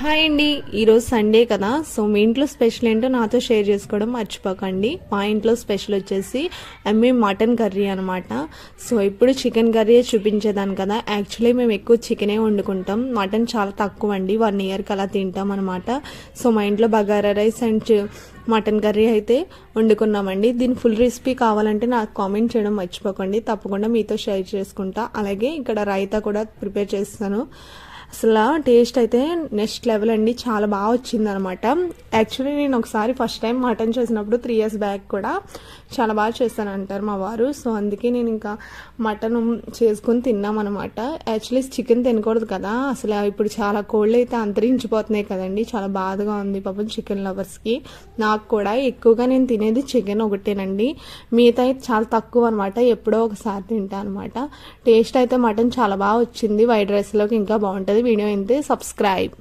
Hi అండి, ఈరోజు Sunday కదా. సో మీ ఇంట్లో స్పెషల్ ఏంటో నాతో షేర్ చేసుకోవడం మర్చిపోకండి. మా ఇంట్లో స్పెషల్ వచ్చేసి మటన్ కర్రీ అనమాట. సో ఇప్పుడు చికెన్ కర్రీ చూపించేదాన్ని కదా. యాక్చువల్లీ మేము ఎక్కువ చికెనే వండుకుంటాం, మటన్ చాలా తక్కువ అండి. 1 ఇయర్కి అలా తింటాం అనమాట. సో మా ఇంట్లో bagara rice and mutton curry అయితే వండుకున్నామండి. దీని ఫుల్ రెసిపీ కావాలంటే నాకు కామెంట్ చేయడం మర్చిపోకండి, తప్పకుండా మీతో షేర్ చేసుకుంటా. అలాగే ఇక్కడ రైతా కూడా ప్రిపేర్ చేస్తాను. అసలు టేస్ట్ అయితే నెక్స్ట్ లెవెల్ అండి, చాలా బాగా వచ్చింది అనమాట. యాక్చువల్లీ నేను ఒకసారి ఫస్ట్ టైం మటన్ చేసినప్పుడు 3 years బ్యాక్ కూడా చాలా బాగా చేస్తాను అంటారు మా వారు. సో అందుకే నేను ఇంకా మటన్ చేసుకుని తిన్నామన్నమాట. యాక్చువల్లీ చికెన్ తినకూడదు కదా, అసలు ఇప్పుడు చాలా కోళ్ళు అయితే అంతరించిపోతున్నాయి కదండి. చాలా బాధగా ఉంది పాపం చికెన్ లవర్స్కి. నాకు కూడా ఎక్కువగా నేను తినేది చికెన్ ఒకటేనండి, మిగతా అయితే చాలా తక్కువ అనమాట. ఎప్పుడో ఒకసారి తింటా అనమాట. టేస్ట్ అయితే మటన్ చాలా బాగా వచ్చింది, వైట్ రైస్లోకి ఇంకా బాగుంటుంది. వీడియో అయితే సబ్స్క్రైబ్.